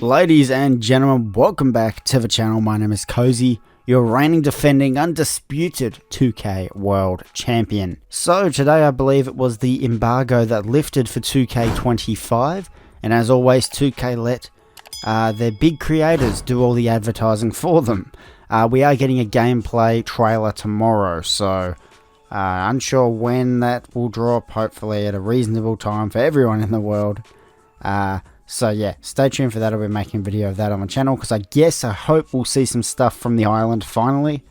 Ladies and gentlemen, welcome back to the channel. My name is Cozy, your reigning, defending, undisputed 2K World Champion. So today I believe it was the embargo that lifted for 2K25, and as always 2K let their big creators do all the advertising for them. We are getting a gameplay trailer tomorrow, so unsure when that will drop, hopefully at a reasonable time for everyone in the world. So yeah, stay tuned for that. I'll be making a video of that on the channel, because I hope we'll see some stuff from the island finally,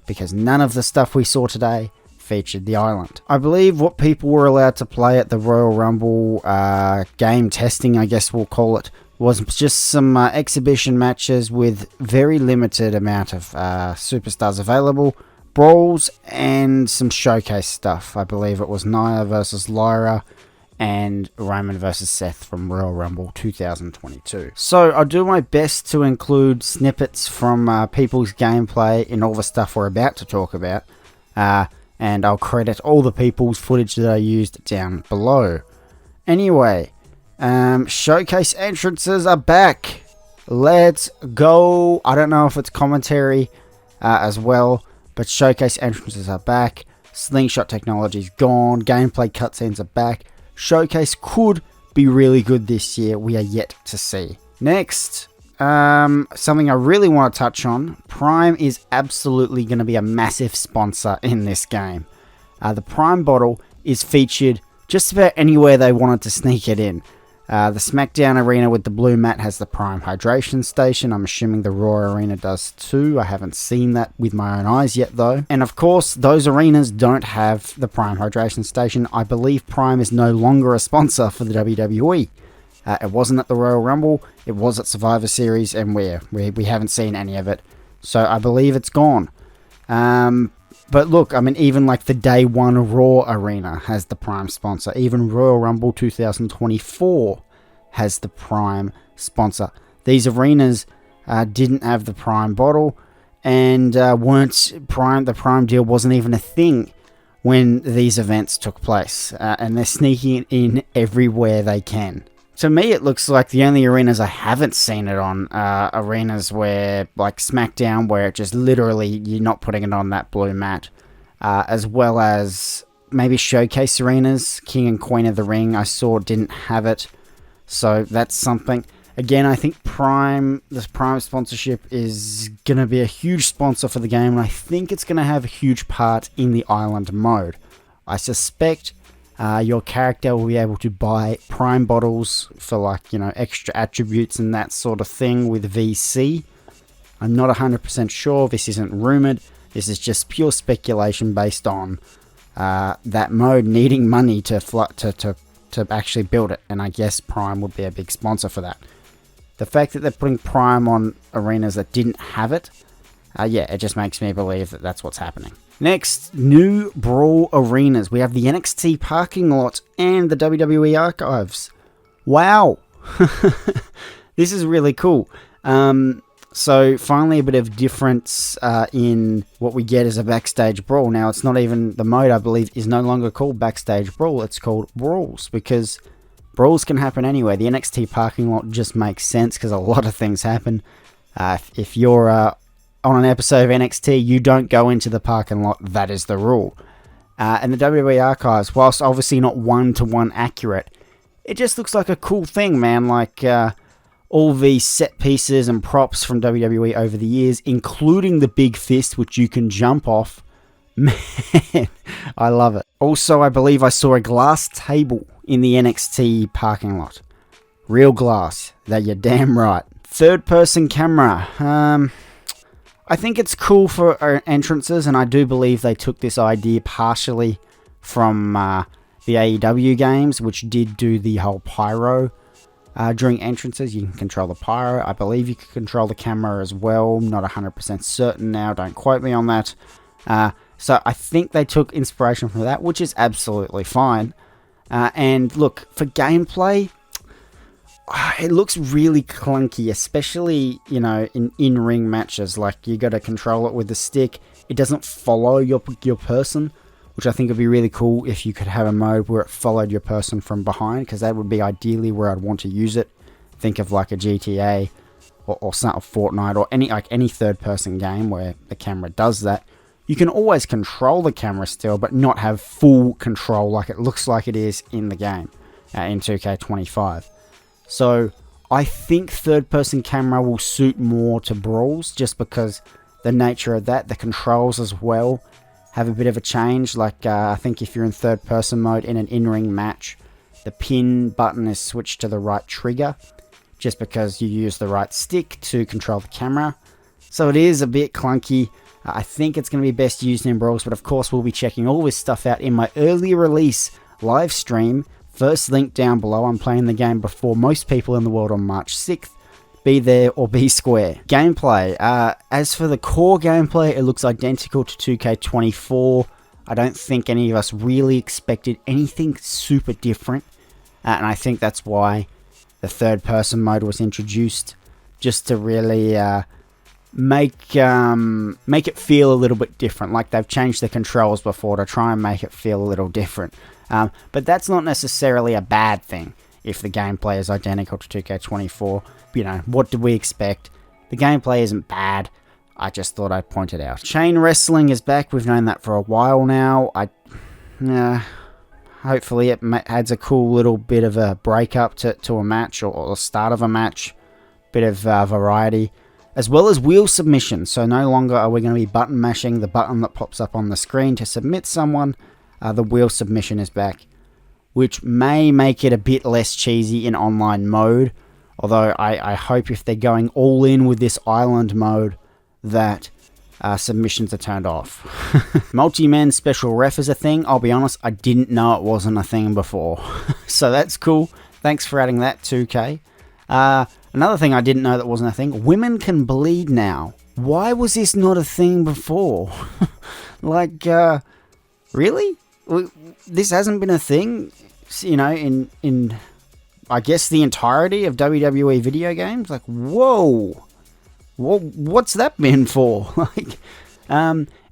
because none of the stuff we saw today featured the island. I believe what people were allowed to play at the Royal Rumble game testing, I guess we'll call it, was just some exhibition matches with very limited amount of superstars available, brawls, and some showcase stuff. I believe it was Nia versus Lyra and Roman vs Seth from Royal Rumble 2022. So I'll do my best to include snippets from people's gameplay in all the stuff we're about to talk about, and I'll credit all the people's footage that I used down below. Anyway, showcase entrances are back. Let's go. I don't know if it's commentary as well, but showcase entrances are back. Slingshot technology's gone. Gameplay cutscenes are back. Showcase could be really good this year. We are yet to see. Next, something I really want to touch on. Prime is absolutely going to be a massive sponsor in this game. The Prime bottle is featured just about anywhere they wanted to sneak it in. The SmackDown arena with the blue mat has the Prime hydration station. I'm assuming the Raw arena does too. I haven't seen that with my own eyes yet though. And of course, those arenas don't have the Prime hydration station. I believe Prime is no longer a sponsor for the WWE. It wasn't at the Royal Rumble, it was at Survivor Series, and we haven't seen any of it. So I believe it's gone. But look, I mean, even like the Day 1 Raw arena has the Prime sponsor. Even Royal Rumble 2024 has the Prime sponsor. These arenas didn't have the Prime bottle, and the Prime deal wasn't even a thing when these events took place. And they're sneaking it in everywhere they can. To me, it looks like the only arenas I haven't seen it on are arenas where, like SmackDown, where it just literally, you're not putting it on that blue mat. As well as maybe showcase arenas. King and Queen of the Ring, I saw, didn't have it. So that's something. Again, I think this Prime sponsorship is going to be a huge sponsor for the game. And I think it's going to have a huge part in the island mode. I suspect your character will be able to buy Prime bottles for, like, you know, extra attributes and that sort of thing with VC. I'm not 100% sure. This isn't rumored. This is just pure speculation based on that mode needing money to actually build it. And I guess Prime would be a big sponsor for that. The fact that they're putting Prime on arenas that didn't have it, yeah, it just makes me believe that that's what's happening. Next, new Brawl arenas. We have the NXT parking lot and the WWE archives. Wow. This is really cool. So finally a bit of difference in what we get as a backstage brawl. Now, it's not even, the mode I believe is no longer called backstage brawl. It's called brawls, because brawls can happen anywhere. The NXT parking lot just makes sense because a lot of things happen. If you're on an episode of NXT, you don't go into the parking lot. That is the rule. And the WWE archives, whilst obviously not one-to-one accurate, it just looks like a cool thing, man. Like all these set pieces and props from WWE over the years, including the big fist, which you can jump off. Man, I love it. Also, I believe I saw a glass table in the NXT parking lot. Real glass. That you're damn right. Third-person camera. I think it's cool for entrances, and I do believe they took this idea partially from the AEW games, which did do the whole pyro during entrances. You can control the pyro. I believe you can control the camera as well. Not 100% certain now. Don't quote me on that. So I think they took inspiration from that, which is absolutely fine. And look, for gameplay, it looks really clunky, especially, you know, in in-ring matches. Like, you got to control it with the stick. It doesn't follow your person, which I think would be really cool if you could have a mode where it followed your person from behind, because that would be ideally where I'd want to use it. Think of like a GTA or Fortnite, or any third-person game where the camera does that, you can always control the camera still, but not have full control like it looks like it is in the game, in 2K25. So I think third-person camera will suit more to brawls, just because the nature of that, the controls as well, have a bit of a change. Like, I think if you're in third-person mode in an in-ring match, the pin button is switched to the right trigger, just because you use the right stick to control the camera. So it is a bit clunky. I think it's going to be best used in brawls, but of course we'll be checking all this stuff out in my early release live stream. First link down below. I'm playing the game before most people in the world on March 6th. Be there or be square. Gameplay. As for the core gameplay, it looks identical to 2K24. I don't think any of us really expected anything super different. And I think that's why the third person mode was introduced, just to really make it feel a little bit different. Like they've changed the controls before to try and make it feel a little different. But that's not necessarily a bad thing if the gameplay is identical to 2K24. You know, what did we expect? The gameplay isn't bad. I just thought I'd point it out. Chain wrestling is back. We've known that for a while now. Hopefully it adds a cool little bit of a break-up to a match, or the start of a match. Bit of variety. As well as wheel submission. So no longer are we going to be button mashing the button that pops up on the screen to submit someone. The wheel submission is back, which may make it a bit less cheesy in online mode. Although I hope if they're going all in with this island mode, that submissions are turned off. Multi-man special ref is a thing. I'll be honest, I didn't know it wasn't a thing before. So that's cool. Thanks for adding that, 2K. Another thing I didn't know that wasn't a thing. Women can bleed now. Why was this not a thing before? Like, really? This hasn't been a thing, you know, in I guess the entirety of WWE video games? Like, whoa! What's that been for? Like,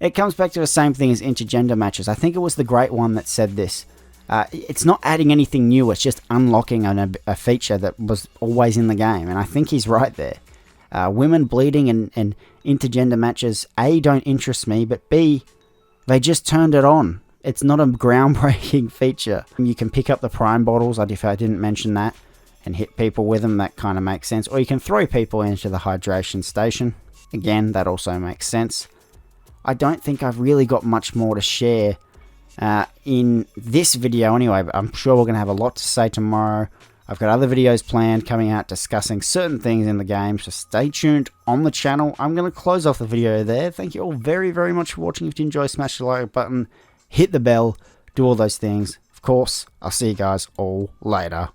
it comes back to the same thing as intergender matches. I think it was the Great One that said this. It's not adding anything new, it's just unlocking a feature that was always in the game, and I think he's right there. Women bleeding and intergender matches, A, don't interest me, but B, they just turned it on. It's not a groundbreaking feature. You can pick up the prime bottles, if I didn't mention that, and hit people with them. That kind of makes sense. Or you can throw people into the hydration station. Again, that also makes sense. I don't think I've really got much more to share in this video anyway, but I'm sure we're going to have a lot to say tomorrow. I've got other videos planned coming out discussing certain things in the game, so stay tuned on the channel. I'm going to close off the video there. Thank you all very, very much for watching. If you enjoy, smash the like button, hit the bell, do all those things. Of course, I'll see you guys all later.